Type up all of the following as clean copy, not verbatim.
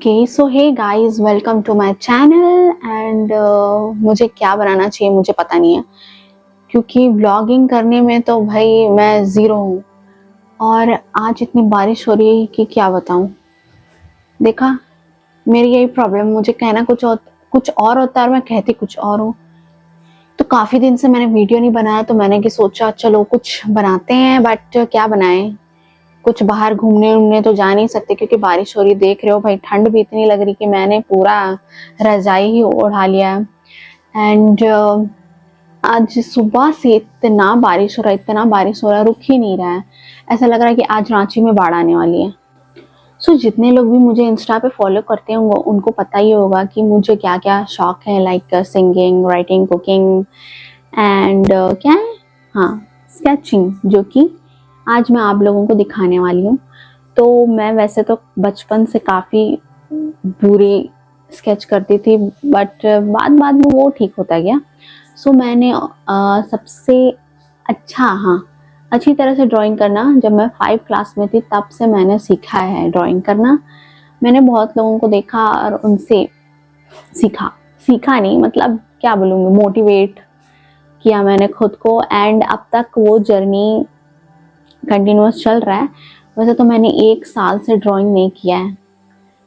Okay so hey guys welcome to my channel and मुझे क्या बनाना चाहिए मुझे पता नहीं है क्योंकि व्लॉगिंग करने में तो भाई मैं ज़ीरो हूँ। और आज इतनी बारिश हो रही है कि क्या बताऊँ। देखा, मेरी यही प्रॉब्लम, मुझे कहना कुछ और होता है और मैं कहती कुछ और हूँ। तो काफ़ी दिन से मैंने वीडियो नहीं बनाया तो मैंने कि सोचा चलो कुछ बनाते हैं, बट क्या बनाएं। कुछ बाहर घूमने उमने तो जा नहीं सकते क्योंकि बारिश हो रही, देख रहे हो भाई, ठंड भी इतनी लग रही कि मैंने पूरा रजाई ही ओढ़ा लिया है। एंड आज सुबह से इतना बारिश हो रहा है, रुक ही नहीं रहा है। ऐसा लग रहा है कि आज रांची में बाढ़ आने वाली है। सो जितने लोग भी मुझे इंस्टा पे फॉलो करते हैं उनको पता ही होगा कि मुझे क्या क्या शौक है, like singing, writing, cooking and क्या है, हाँ, स्केचिंग, जो कि आज मैं आप लोगों को दिखाने वाली हूँ। तो मैं वैसे तो बचपन से काफ़ी बुरी स्केच करती थी, बट बाद बाद में वो ठीक होता गया। सो मैंने सबसे अच्छी तरह से ड्राइंग करना जब मैं 5 क्लास में थी, तब से मैंने सीखा है ड्राइंग करना। मैंने बहुत लोगों को देखा और उनसे सीखा सीखा नहीं, मतलब क्या बोलूँगी, मोटिवेट किया मैंने खुद को। एंड अब तक वो जर्नी कंटिन्यूअस चल रहा है। वैसे तो मैंने 1 साल से ड्राइंग नहीं किया है।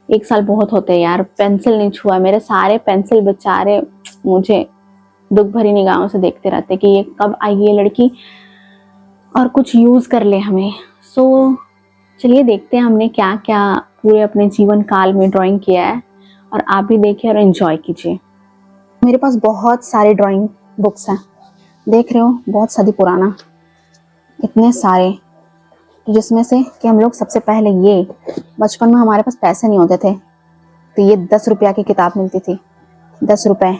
1 साल बहुत होते हैं यार, पेंसिल नहीं छुआ। मेरे सारे पेंसिल बेचारे मुझे दुख भरी निगाहों से देखते रहते कि ये कब आएगी ये लड़की और कुछ यूज कर ले हमें। सो चलिए देखते हैं हमने क्या क्या पूरे अपने जीवन काल में ड्राइंग किया है, और आप भी देखिए और एंजॉय कीजिए। मेरे पास बहुत सारे ड्राइंग बुक्स हैं, देख रहे हो, बहुत सदी पुराना, इतने सारे। जिसमें से कि हम लोग सबसे पहले, ये बचपन में हमारे पास पैसे नहीं होते थे तो ये 10 रुपया की किताब मिलती थी, 10 रुपए,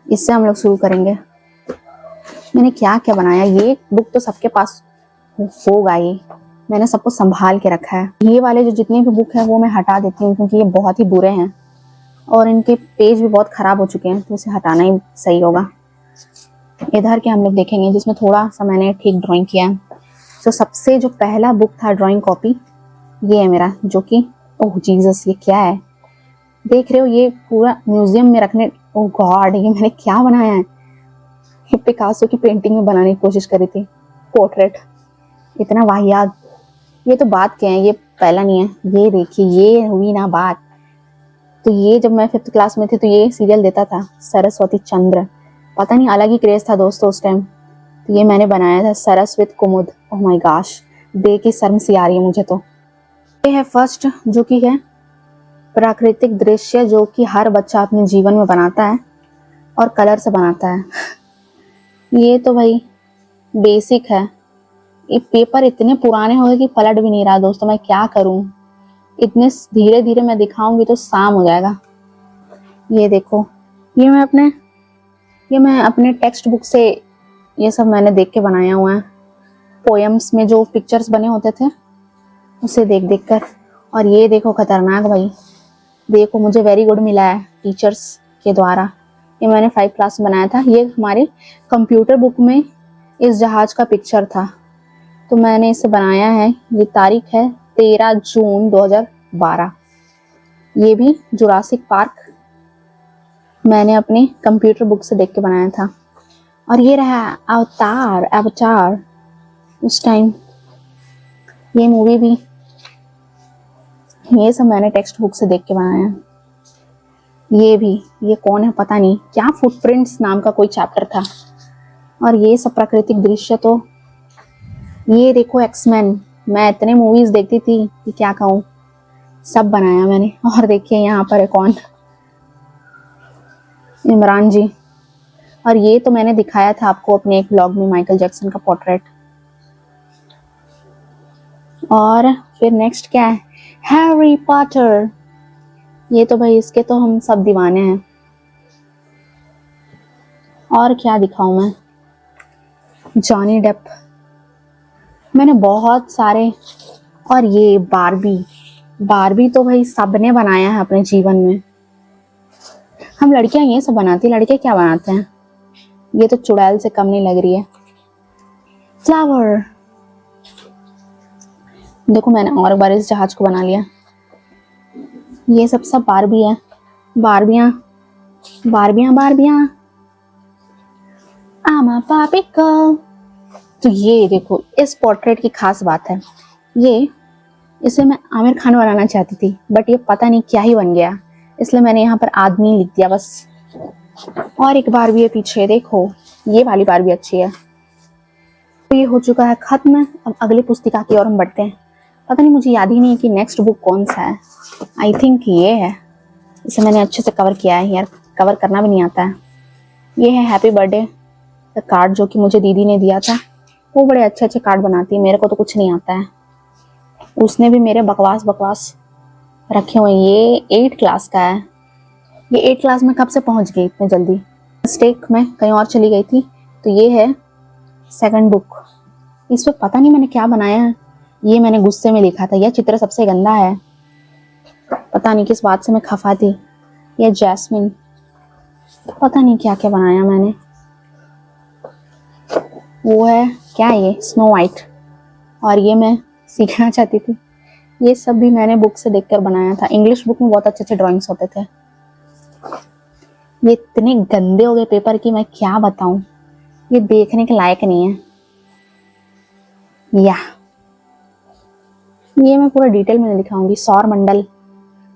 इससे हम लोग शुरू करेंगे। मैंने क्या क्या बनाया, ये बुक तो सबके पास होगा ही, मैंने सबको संभाल के रखा है। ये वाले जो जितने भी बुक है वो मैं हटा देती हूँ क्योंकि ये बहुत ही बुरे हैं और इनके पेज भी बहुत खराब हो चुके हैं, तो इसे हटाना ही सही होगा। इधर के हम लोग देखेंगे जिसमें थोड़ा सा मैंने ठीक ड्राइंग किया है। तो सबसे जो पहला बुक था ड्राइंग कॉपी, ये है मेरा, जो कि ओह जीसस, ये क्या है, देख रहे हो, ये पूरा म्यूजियम में रखने, ओह गॉड, ये मैंने क्या बनाया है। ये पिकासो की पेंटिंग में बनाने की कोशिश करी थी, पोर्ट्रेट, इतना वाहियात। ये तो बात क्या है, ये पहला नहीं है, ये देखिए, ये हुई ना बात। तो ये जब मैं 5th क्लास में थी तो ये सीरियल देता था, सरस्वती चंद्र, पता नहीं, अलग ही क्रेज था दोस्तों उस टाइम। तो ये मैंने बनाया था, सरस्वती कुमुद। ओह माय गॉश, देख के शर्म सी आ रही है मुझे। तो ये है फर्स्ट, जो कि है प्राकृतिक दृश्य, जो कि हर बच्चा अपने जीवन में बनाता है और कलर से बनाता है। ये तो भाई बेसिक है। ये पेपर इतने पुराने हो गए कि पलट भी नहीं रहा दोस्तों, मैं क्या करूं। इतने धीरे धीरे मैं दिखाऊंगी तो शाम हो जाएगा। ये देखो, ये मैं अपने टेक्स्ट बुक से, ये सब मैंने देख के बनाया हुआ है। पोएम्स में जो पिक्चर्स बने होते थे उसे देख देख कर। और ये देखो खतरनाक भाई, देखो मुझे वेरी गुड मिला है टीचर्स के द्वारा। ये मैंने 5 क्लास में बनाया था। ये हमारे कंप्यूटर बुक में इस जहाज का पिक्चर था, तो मैंने इसे बनाया है। ये तारीख है 13 जून 2012। ये भी जुरासिक पार्क मैंने अपने कंप्यूटर बुक से देख के बनाया था। और ये रहा अवतार उस टाइम, ये मूवी भी, ये सब मैंने टेक्स्ट बुक से देख के बनाया। ये भी, ये कौन है पता नहीं, क्या फुटप्रिंट्स नाम का कोई चैप्टर था। और ये सब प्राकृतिक दृश्य, तो ये देखो एक्समैन, मैं इतने मूवीज देखती थी कि क्या कहूँ, सब बनाया मैंने। और देखिए यहाँ पर है कौन, इमरान जी। और ये तो मैंने दिखाया था आपको अपने एक ब्लॉग में, माइकल जैक्सन का पोर्ट्रेट। और फिर नेक्स्ट क्या है, हैरी पॉटर। ये तो भाई इसके तो हम सब दीवाने हैं। और क्या दिखाऊं मैं, जॉनी डेप, मैंने बहुत सारे। और ये बारबी तो भाई सबने बनाया है अपने जीवन में। हम लड़कियां ये सब बनाती, लड़के क्या बनाते हैं। ये तो चुड़ैल से कम नहीं लग रही है। फ्लावर, देखो मैंने और बार इस जहाज को बना लिया। ये सब बारबी है, बारबियाँ बारबियाँ बारबियाँ आमा पापी को। तो ये देखो, इस पोर्ट्रेट की खास बात है, ये इसे मैं आमिर खान बनाना चाहती थी, बट ये पता नहीं क्या ही बन गया, इसलिए मैंने यहाँ पर आदमी लिख दिया बस। और एक बारबी है पीछे, देखो ये वाली बारबी अच्छी है। तो ये हो चुका है खत्म। अब अगली पुस्तिका की ओर हम बढ़ते हैं। पता नहीं, मुझे याद ही नहीं है कि नेक्स्ट बुक कौन सा है। आई थिंक ये है, इसे मैंने अच्छे से कवर किया है यार, कवर करना भी नहीं आता है। ये है हैप्पी बर्थडे का कार्ड, जो कि मुझे दीदी ने दिया था। वो बड़े अच्छे अच्छे कार्ड बनाती है, मेरे को तो कुछ नहीं आता है। उसने भी मेरे बकवास बकवास रखे हुए। ये 8 क्लास का है। ये 8 क्लास में कब से पहुंच गई इतने जल्दी, मिस्टेक में कहीं और चली गई थी। तो ये है सेकंड बुक। इस पर पता नहीं मैंने क्या बनाया है, ये मैंने गुस्से में लिखा था, यह चित्र सबसे गंदा है। पता नहीं किस बात से मैं खफा थी। यह जैस्मिन, पता नहीं क्या क्या बनाया मैंने। वो है क्या, ये स्नो वाइट। और ये मैं सीखना चाहती थी। ये सब भी मैंने बुक से देखकर बनाया था। इंग्लिश बुक में बहुत अच्छे अच्छे ड्राइंग्स होते थे। ये इतने गंदे हो गए पेपर की मैं क्या बताऊं, ये देखने के लायक नहीं है। या ये मैं पूरा डिटेल में दिखाऊंगी। सौर मंडल,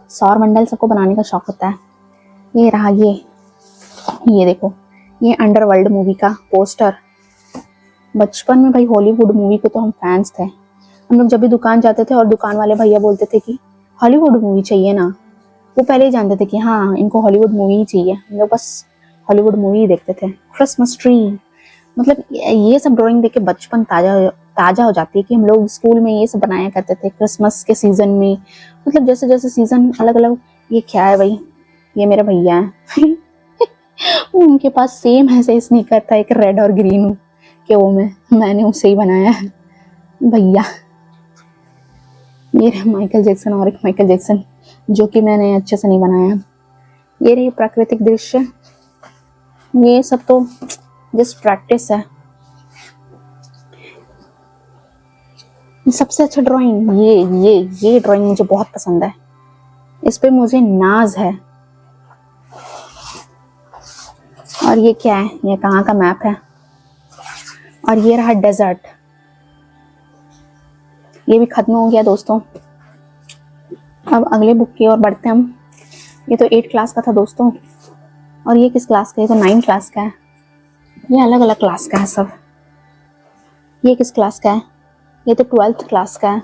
सौर मंडल सबको बनाने का शौक होता है। ये रहा, ये देखो, ये अंडरवर्ल्ड मूवी का पोस्टर। बचपन में भाई हॉलीवुड मूवी के तो हम फैंस थे। हम लोग जब भी दुकान जाते थे और दुकान वाले भैया बोलते थे कि हॉलीवुड मूवी चाहिए ना, वो पहले ही जानते थे कि हाँ इनको हॉलीवुड मूवी ही चाहिए। हम लोग बस हॉलीवुड मूवी ही देखते थे। क्रिसमस ट्री, मतलब ये सब ड्राइंग देख के बचपन ताजा हो जाती है कि हम लोग स्कूल में ये सब बनाया करते थे क्रिसमस के सीजन में। मतलब जैसे जैसे सीजन अलग अलग। ये क्या है भाई, ये मेरे भैया है उनके पास सेम ऐसे स्नीकर था, एक रेड और ग्रीन के, वो मैंने उसे ही बनाया है भैया। ये रहा माइकल जैक्सन, और एक माइकल जैक्सन जो कि मैंने अच्छे से नहीं बनाया। ये रही प्राकृतिक दृश्य। ये सब तो जस्ट प्रैक्टिस है। सबसे अच्छा ड्राइंग, ये ड्राइंग मुझे बहुत पसंद है, इस पे मुझे नाज है। और ये क्या है, ये कहाँ का मैप है। और ये रहा डेजर्ट। ये भी खत्म हो गया दोस्तों। अब अगले बुक की ओर बढ़ते हैं हम। ये तो 8 क्लास का था दोस्तों। और ये किस क्लास का है, ये तो 9 क्लास का है। ये अलग अलग क्लास का है सब। ये किस क्लास का है, ये तो 12th क्लास का है।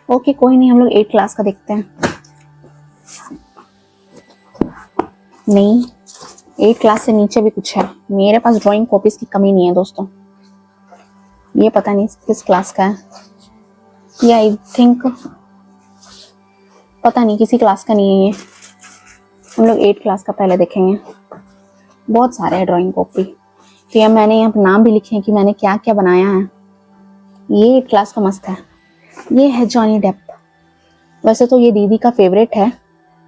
ओके कोई नहीं, हम लोग 8 क्लास का देखते हैं। नहीं, 8 क्लास से नीचे भी कुछ है। मेरे पास ड्राइंग कॉपीज की कमी नहीं है दोस्तों। ये पता नहीं किस क्लास का है, ये आई थिंक पता नहीं किसी क्लास का नहीं है। ये हम लोग 8 क्लास का पहले देखेंगे। बहुत सारे हैं ड्राइंग कॉपी। तो ये मैंने यहाँ पर नाम भी लिखे हैं कि मैंने क्या क्या बनाया है। ये 8 क्लास का मस्त है। ये है जॉनी डेप। वैसे तो ये दीदी का फेवरेट है,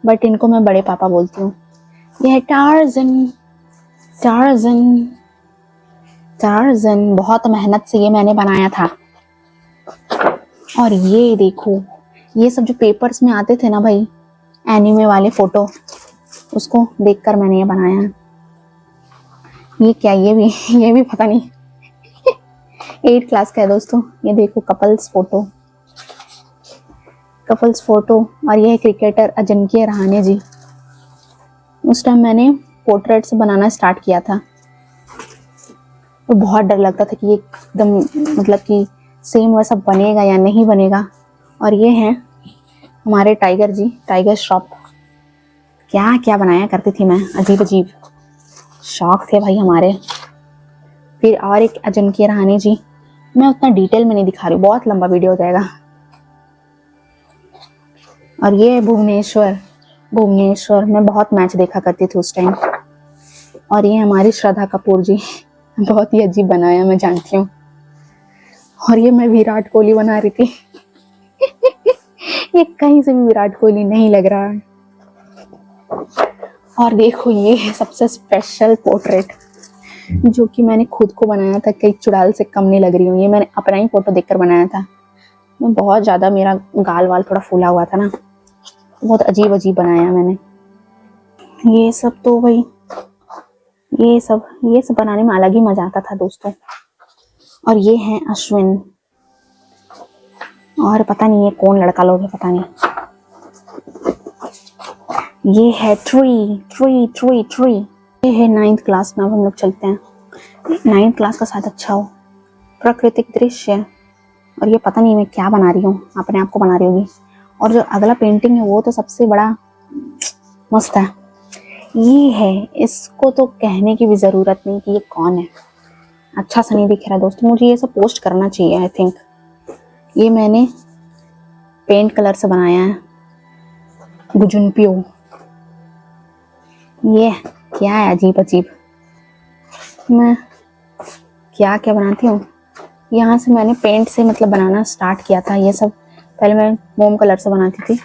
बट इनको मैं बड़े पापा बोलती हूँ। ये है टार्जन। टार्जन टार्जन बहुत मेहनत से ये मैंने बनाया था। और ये देखो, ये सब जो पेपर्स में आते थे ना भाई, एनिमे वाले फोटो, उसको देखकर मैंने ये बनाया है। ये क्या, ये भी पता नहीं 8 क्लास का है दोस्तों। ये देखो कपल्स फोटो। और ये है क्रिकेटर अजिंक्य रहाणे जी। उस टाइम मैंने पोर्ट्रेट से बनाना स्टार्ट किया था, तो बहुत डर लगता था कि ये एकदम मतलब कि सेम वैसा बनेगा या नहीं बनेगा। और ये है हमारे टाइगर जी, टाइगर श्रॉफ। क्या क्या बनाया करती थी मैं, अजीब अजीब शौक थे भाई हमारे। फिर और एक अजिंक्य रहाणे जी, मैं उतना डिटेल में नहीं दिखा रही हूँ, बहुत लंबा वीडियो हो जाएगा। और ये भुवनेश्वर मैं बहुत मैच देखा करती थी उस टाइम। और ये हमारी श्रद्धा कपूर जी, बहुत ही अजीब बनाया मैं जानती हूँ। और ये मैं विराट कोहली बना रही थी ये कहीं से भी विराट कोहली नहीं लग रहा है। और देखो ये है सबसे स्पेशल पोर्ट्रेट, जो कि मैंने खुद को बनाया था। कई चुड़ैल से कम नहीं लग रही हूँ। ये मैंने अपना ही फोटो देखकर बनाया था। मैं बहुत ज्यादा, मेरा गाल वाल थोड़ा फूला हुआ था ना, बहुत अजीब अजीब बनाया मैंने। ये सब तो भाई ये सब बनाने में अलग ही मजा आता था दोस्तों। और ये है अश्विन, और पता नहीं ये कौन लड़का लोग है, पता नहीं। ये है ट्री। ये है 9th क्लास में। अब हम लोग चलते हैं। 9th क्लास का शायद अच्छा हो। प्राकृतिक दृश्य। और ये पता नहीं मैं क्या बना रही हूँ, अपने आप को बना रही होगी। और जो अगला पेंटिंग है वो तो सबसे बड़ा मस्त है। ये है, इसको तो कहने की भी जरूरत नहीं कि ये कौन है। अच्छा सा नहीं दिख रहा दोस्तों, मुझे ये सब पोस्ट करना चाहिए आई थिंक। ये मैंने पेंट कलर से बनाया है, गुजुनपियो। ये क्या है अजीब अजीब, मैं क्या क्या बनाती हूँ। यहाँ से मैंने पेंट से मतलब बनाना स्टार्ट किया था। ये सब पहले मैं मोम कलर से बनाती थी,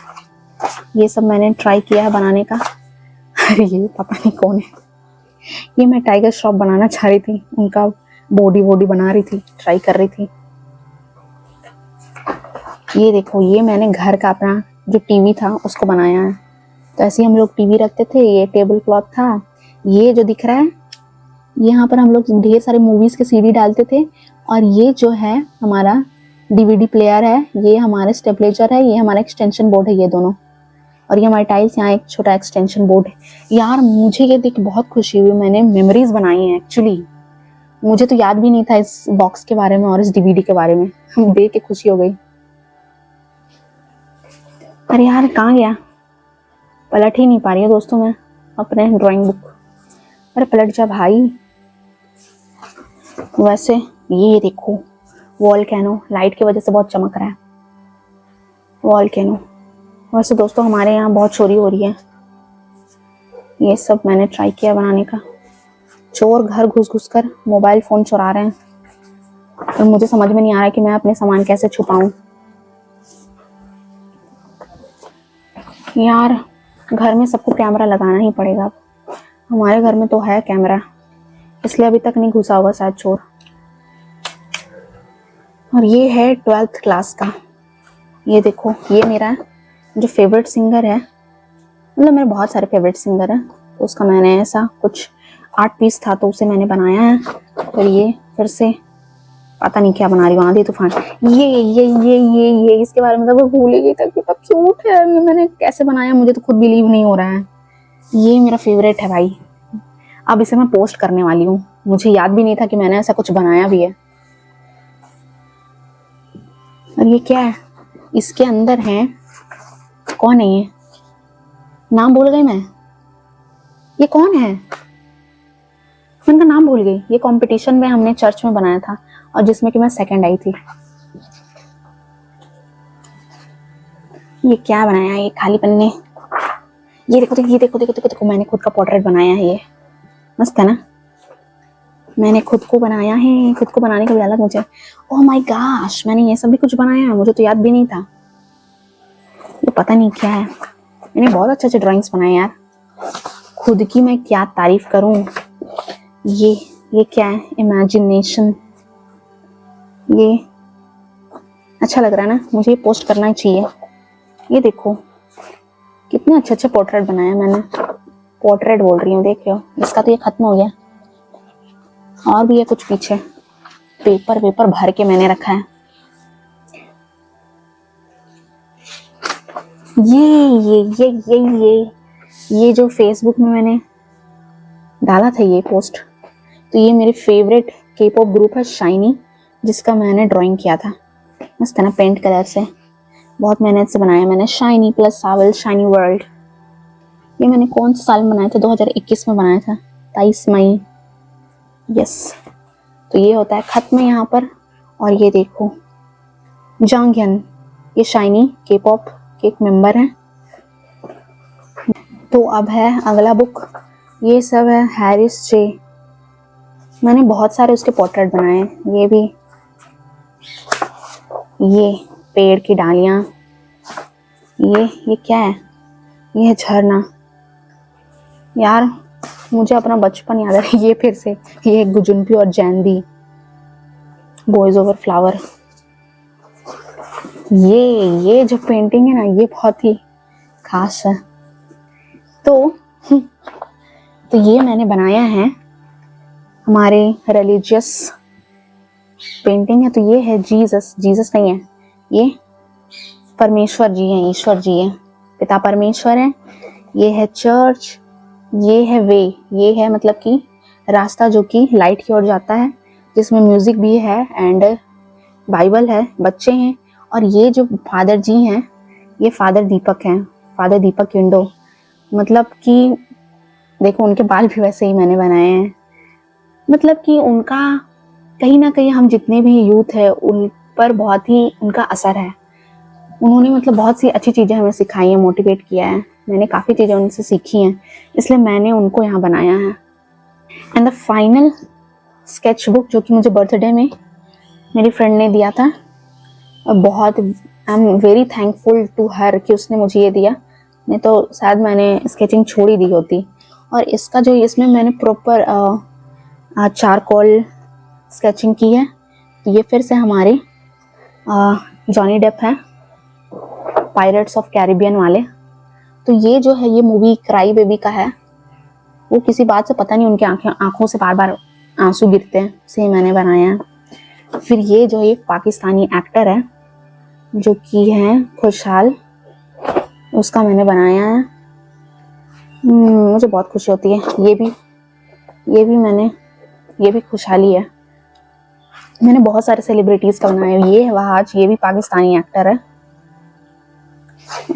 ये सब मैंने ट्राई किया है बनाने का। अरे ये पता नहीं कौन है। ये मैं टाइगर श्रॉफ बनाना चाह रही थी, उनका बॉडी बना रही थी, ट्राई कर रही थी। ये देखो, ये मैंने घर का अपना जो टीवी था उसको बनाया है। तो ऐसे ही हम लोग टीवी रखते थे, ये टेबल क्लॉथ था। ये जो दिख रहा है, यहाँ पर हम लोग ढेर सारे मूवीज के सीडी डालते थे। और ये जो है हमारा डीवीडी प्लेयर है, ये हमारा स्टेबलाइजर है, ये हमारा एक्सटेंशन बोर्ड है, ये दोनों। और ये हमारे टाइल्स, यहाँ एक छोटा एक्सटेंशन बोर्ड है। यार मुझे ये देख बहुत खुशी हुई, मैंने मेमोरीज बनाई हैं एक्चुअली। मुझे तो याद भी नहीं था इस बॉक्स के बारे में और इस डीवीडी के बारे में, देख के खुशी हो गई। अरे यार कहाँ गया, पलट ही नहीं पा रही है दोस्तों मैं अपने ड्राइंग बुक। अरे पलट जा भाई। वैसे ये देखो, वॉल्केनो लाइट की वजह से बहुत चमक रहा है, वॉल्केनो। वैसे दोस्तों हमारे यहाँ बहुत चोरी हो रही है। ये सब मैंने ट्राई किया बनाने का। चोर घर घुस कर मोबाइल फोन चुरा रहे हैं, और मुझे समझ में नहीं आ रहा कि मैं अपने सामान कैसे छुपाऊं। यार घर में सबको कैमरा लगाना ही पड़ेगा। हमारे घर में तो है कैमरा, इसलिए अभी तक नहीं घुसा होगा शायद चोर। और ये है 12th क्लास का। ये देखो, ये मेरा जो फेवरेट सिंगर है, मतलब मेरे बहुत सारे फेवरेट सिंगर हैं, तो उसका मैंने ऐसा कुछ आर्ट पीस था तो उसे मैंने बनाया है। और ये फिर से पता नहीं क्या बना रही हूँ, आंधी तूफान। ये इसके बारे में तो मैं भूल ही गई था, कितना क्यूट है। ये मैंने कैसे बनाया मुझे तो खुद बिलीव नहीं हो रहा है। ये मेरा फेवरेट है भाई। अब इसे मैं पोस्ट करने वाली हूँ, मुझे याद भी नहीं था कि मैंने ऐसा कुछ बनाया भी है। और ये क्या है, इसके अंदर है, कौन है ये, नाम भूल गई मैं। ये कौन है, मैं इनका नाम भूल गई। ये कंपटीशन में हमने चर्च में बनाया था और जिसमें कि मैं सेकंड आई थी। ये क्या बनाया, ये खाली पन्ने। ये देखो देखो देखो देखो देखो देखो, मैंने खुद का पोर्ट्रेट बनाया है। ये मस्त है ना, मैंने खुद को बनाया है। खुद को बनाने का भी अलग मुझे, ओह माय गॉश, मैंने ये सब भी कुछ बनाया है, मुझे तो याद भी नहीं था। ये पता नहीं क्या है, मैंने बहुत अच्छे अच्छे ड्राइंग्स बनाए यार, खुद की मैं क्या तारीफ करूं। ये क्या है, इमेजिनेशन। ये अच्छा लग रहा है ना, मुझे ये पोस्ट करना ही चाहिए। ये देखो कितने अच्छे अच्छे पोर्ट्रेट बनाए मैंने, पोर्ट्रेट बोल रही हूँ, देख रहे हो। इसका तो ये खत्म हो गया, और भी है कुछ पीछे, पेपर भर के मैंने रखा है। ये जो फेसबुक में मैंने डाला था ये पोस्ट, तो ये मेरे फेवरेट के-पॉप ग्रुप है शाइनी, जिसका मैंने ड्राइंग किया था। मस्त है ना, पेंट कलर से, बहुत मेहनत से बनाया मैंने। शाइनी प्लस सावल, शाइनी वर्ल्ड। ये मैंने कौन से साल में बनाया था, 2021 में बनाया था, 23 मई। यस, तो ये होता है खत्म यहाँ पर। और ये देखो जांगhyun, ये शाइनी के-पॉप के एक मेंबर हैं। तो अब है अगला बुक, ये सब है हैरिस जे। मैंने बहुत सारे उसके पोर्ट्रेट बनाए हैं। ये भी, ये पेड़ की डालियां, ये क्या है, ये है झरना। यार मुझे अपना बचपन याद है। ये फिर से, ये गुजुनपी और जैंदी, बॉयज ओवर फ्लावर। ये जो पेंटिंग है ना, ये बहुत ही खास है। तो ये मैंने बनाया है, हमारे रिलीजियस पेंटिंग है। तो ये है जीसस नहीं है, ये परमेश्वर जी हैं, ईश्वर जी हैं, पिता परमेश्वर हैं। ये है चर्च, ये है वे, ये है मतलब कि रास्ता जो कि लाइट की ओर जाता है, जिसमें म्यूजिक भी है एंड बाइबल है, बच्चे हैं। और ये जो फादर जी हैं, ये फादर दीपक हैं, फादर दीपक किंडो। मतलब कि देखो उनके बाल भी वैसे ही मैंने बनाए हैं। मतलब कि उनका कहीं ना कहीं हम जितने भी यूथ है उन पर बहुत ही उनका असर है। उन्होंने मतलब बहुत सी अच्छी चीज़ें हमें सिखाई हैं, मोटिवेट किया है। मैंने काफ़ी चीज़ें उनसे सीखी हैं, इसलिए मैंने उनको यहाँ बनाया है। And the final sketch book जो कि मुझे बर्थडे में मेरी फ्रेंड ने दिया था, और बहुत I am very thankful to her कि उसने मुझे ये दिया, नहीं तो शायद मैंने स्केचिंग छोड़ ही दी होती। और इसका जो इसमें मैंने प्रॉपर चारकोल स्केचिंग की है। तो ये फिर से हमारे जॉनी डेप हैं, पायरेट्स ऑफ कैरिबियन वाले। तो ये जो है, ये मूवी क्राई बेबी का है। वो किसी बात से पता नहीं उनकी आंखों से बार बार आंसू गिरते हैं, उसे मैंने बनाया है। फिर ये जो एक पाकिस्तानी एक्टर है जो कि है खुशहाल, उसका मैंने बनाया है। मुझे बहुत खुशी होती है। ये भी खुशहाली है। मैंने बहुत सारे सेलिब्रिटीज का बनाया है। ये है वहाज, ये भी पाकिस्तानी एक्टर है।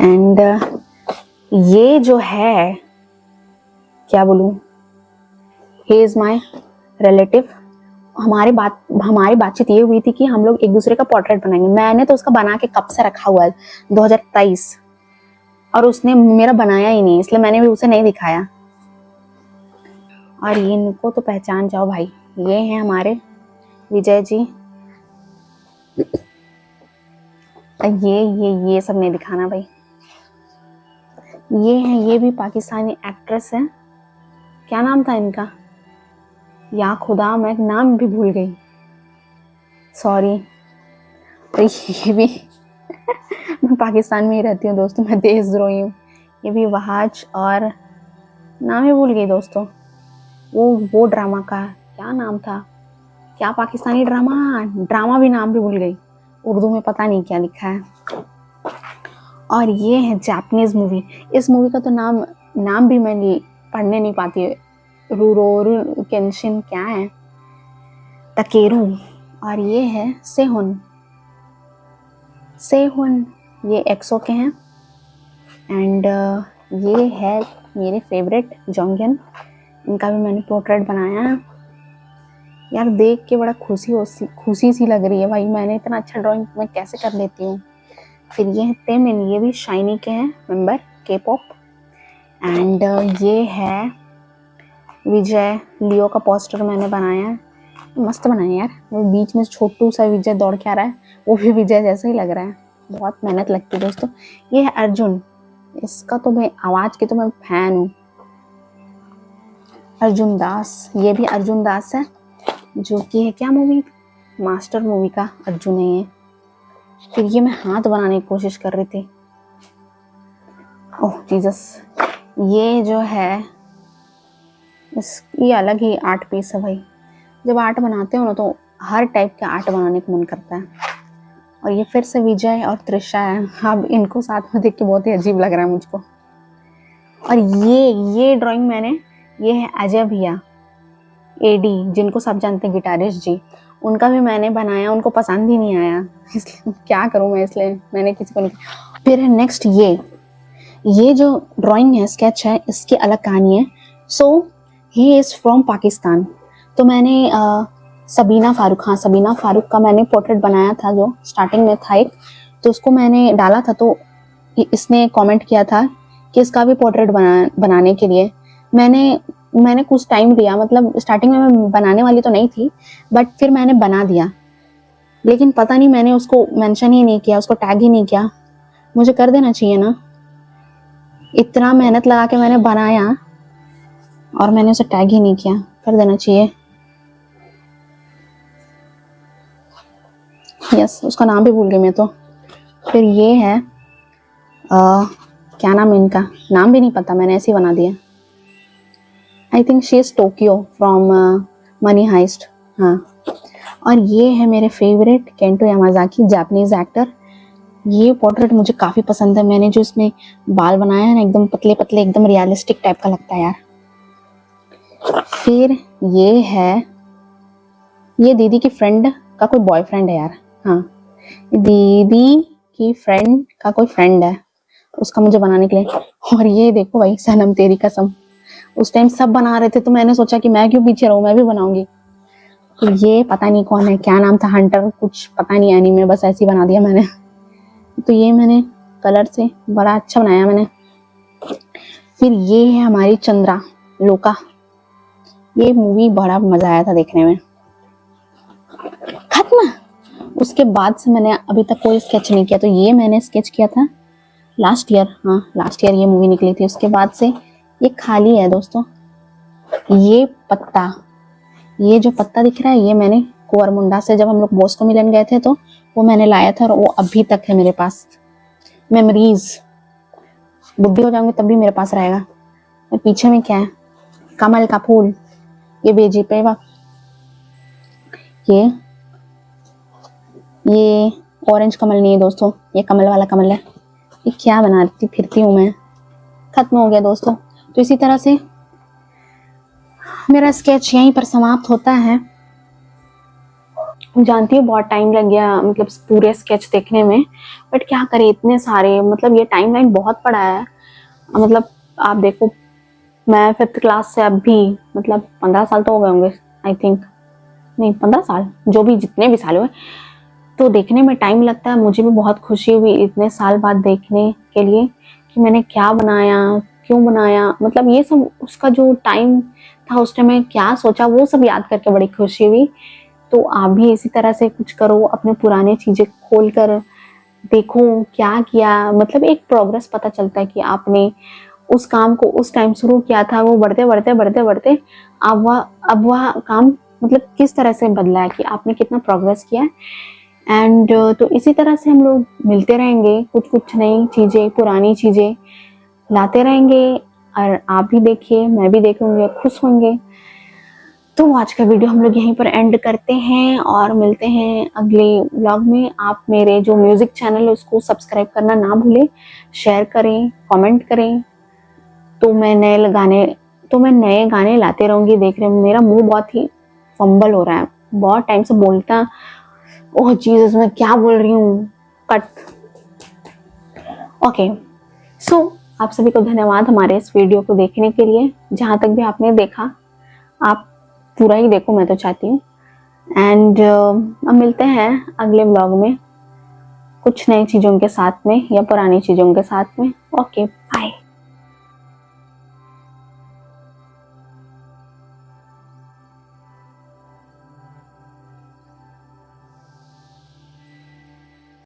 एंड ये जो है, क्या बोलूं, ही इज माई रिलेटिव। हमारी बातचीत ये हुई थी कि हम लोग एक दूसरे का पोर्ट्रेट बनाएंगे। मैंने तो उसका बना के कब से रखा हुआ है, 2023, और उसने मेरा बनाया ही नहीं, इसलिए मैंने भी उसे नहीं दिखाया। और इनको तो पहचान जाओ भाई, ये हैं हमारे विजय जी। ये सब नहीं दिखाना भाई। ये हैं, ये भी पाकिस्तानी एक्ट्रेस है। क्या नाम था इनका, या खुदा मैं नाम भी भूल गई, सॉरी। तो ये भी मैं पाकिस्तान में ही रहती हूँ दोस्तों, मैं देशद्रोही हूँ। ये भी वहाज, और नाम ही भूल गई दोस्तों। वो ड्रामा का क्या नाम था, क्या पाकिस्तानी ड्रामा भी नाम भी भूल गई। उर्दू में पता नहीं क्या लिखा है। और ये है जापानीज मूवी। इस मूवी का तो नाम भी मैं पढ़ने नहीं पाती। रुरोरु केंशिन क्या है, तकेरू। और ये है सेहुन, ये एक्सो के हैं। एंड ये है मेरे फेवरेट जोंगयन, इनका भी मैंने पोर्ट्रेट बनाया है। यार देख के बड़ा खुशी सी लग रही है भाई, मैंने इतना अच्छा ड्राइंग मैं कैसे कर लेती हूँ। फिर ये है तेमिन, ये भी शाइनी के हैं मेंबर, के पॉप। एंड ये है विजय, लियो का पोस्टर मैंने बनाया है, मस्त बनाया यार। वो बीच में छोटू सा विजय दौड़ के आ रहा है, वो भी विजय जैसा ही लग रहा है। बहुत मेहनत लगती है दोस्तों। ये है अर्जुन, इसका तो मैं आवाज की तो मैं फैन हूँ, अर्जुन दास। ये भी अर्जुन दास है, जो कि है क्या मूवी, मास्टर मूवी का अर्जुन है ये। फिर ये मैं हाथ बनाने की कोशिश कर रही थी, ओह जीसस। ये जो है इसकी अलग ही आर्ट पीस है भाई। जब आर्ट बनाते हो ना तो हर टाइप का आर्ट बनाने का मन करता है। और ये फिर से विजय और त्रिशा है। अब इनको साथ में देख के बहुत ही अजीब लग रहा है मुझको। और ये ड्राइंग मैंने, ये है अजय भैया एडी, जिनको सब जानते हैं, गिटारिस्ट जी, उनका भी मैंने बनाया। उनको पसंद ही नहीं आया, इसलिए क्या करूं मैं, इसलिए मैंने किसी को नहीं। फिर है नेक्स्ट ये जो ड्राइंग है, स्केच है, इसकी अलग कहानी है। सो ही इज़ फ्रॉम पाकिस्तान। तो मैंने सबीना फारूक का मैंने पोर्ट्रेट बनाया था, जो स्टार्टिंग में था एक, तो उसको मैंने डाला था। तो इसने कमेंट किया था कि इसका भी पोर्ट्रेट बनाने के लिए मैंने कुछ टाइम लिया। मतलब स्टार्टिंग में मैं बनाने वाली तो नहीं थी, बट फिर मैंने बना दिया। लेकिन पता नहीं मैंने उसको मेंशन ही नहीं किया, उसको टैग ही नहीं किया। मुझे कर देना चाहिए ना, इतना मेहनत लगा के मैंने बनाया और मैंने उसे टैग ही नहीं किया, कर देना चाहिए। यस, उसका नाम भी भूल गई मैं तो। फिर ये है क्या नाम है इनका, नाम भी नहीं पता, मैंने ऐसे ही बना दिया। I think she is Tokyo from Money Heist. हाँ, और ये है मेरे favourite Kento Yamazaki, Japanese actor. ये पोर्ट्रेट मुझे काफ़ी पसंद है। मैंने जो इसमें बाल बनाया है ना, एकदम पतले पतले, एकदम रियलिस्टिक टाइप का लगता है यार। फिर ये है, ये दीदी की फ्रेंड का कोई बॉयफ्रेंड है यार। हाँ, दीदी की फ्रेंड का कोई फ्रेंड है, उसका मुझे बनाने के लिए। और ये देखो भाई, सनम तेरी कसम, उस टाइम सब बना रहे थे तो मैंने सोचा कि मैं क्यों पीछे रहूं, मैं भी बनाऊंगी। तो ये पता नहीं कौन है, क्या नाम था, हंटर कुछ पता नहीं, एनीमे, बस ऐसे ही बना दिया मैंने। तो ये मैंने कलर से बड़ा अच्छा बनाया मैंने। फिर ये है हमारी चंद्रा लोका। ये मूवी बड़ा मजा आया था देखने में। खत्म। उसके बाद से मैंने अभी तक कोई स्केच नहीं किया। तो ये मैंने स्केच किया था लास्ट ईयर। हाँ, लास्ट ईयर ये मूवी निकली थी। उसके बाद से ये खाली है दोस्तों। ये पत्ता, ये जो पत्ता दिख रहा है, ये मैंने कुंवरमुंडा से जब हम लोग बॉस को मिलन गए थे तो वो मैंने लाया था, और वो अभी तक है मेरे पास। मेमोरीज, बुद्धि हो जाऊंगी तब भी मेरे पास रहेगा। और पीछे में क्या है, कमल का फूल, ये बेजी पे ये ऑरेंज कमल नहीं है दोस्तों, ये कमल वाला कमल है। ये क्या बनाती फिरती हूँ मैं। खत्म हो गया दोस्तों। तो इसी तरह से मेरा स्केच यहीं पर समाप्त होता है। जानती हूँ बहुत टाइम लग गया मतलब पूरे स्केच देखने में, बट क्या करें, इतने सारे, मतलब ये टाइमलाइन बहुत बड़ा है। मतलब आप देखो, मैं 5th क्लास से अभी मतलब 15 साल तो हो गए होंगे आई थिंक, नहीं 15 साल, जो भी जितने भी साल हुए, तो देखने में टाइम लगता है। मुझे भी बहुत खुशी हुई इतने साल बाद देखने के लिए कि मैंने क्या बनाया, क्यों बनाया, मतलब ये सब उसका जो टाइम था उस टाइम में क्या सोचा, वो सब याद करके बड़ी खुशी हुई। तो आप भी इसी तरह से कुछ करो, अपने पुराने चीजें खोल कर देखो क्या किया, मतलब एक प्रोग्रेस पता चलता है कि आपने उस काम को उस टाइम शुरू किया था, वो बढ़ते बढ़ते बढ़ते बढ़ते अब वह काम मतलब किस तरह से बदला है, कि आपने कितना प्रोग्रेस किया है। एंड तो इसी तरह से हम लोग मिलते रहेंगे, कुछ कुछ नई चीजें, पुरानी चीजें लाते रहेंगे, और आप भी देखिए, मैं भी देखूंगी, खुश होंगे। तो आज का वीडियो हम लोग यहीं पर एंड करते हैं और मिलते हैं अगले व्लॉग में। आप मेरे जो म्यूजिक चैनल है उसको सब्सक्राइब करना ना भूलें, शेयर करें, कमेंट करें। तो मैं नए गाने लाते रहूंगी। देख रहे हैं मेरा मुंह बहुत ही फंबल हो रहा है, बहुत टाइम से बोलता, ओह जीसस मैं क्या बोल रही हूँ, कट। ओके, सो आप सभी को धन्यवाद हमारे इस वीडियो को देखने के लिए। जहां तक भी आपने देखा, आप पूरा ही देखो, मैं तो चाहती हूँ। एंड अब मिलते हैं अगले व्लॉग में कुछ नई चीजों के साथ में या पुरानी चीजों के साथ में। Okay, bye.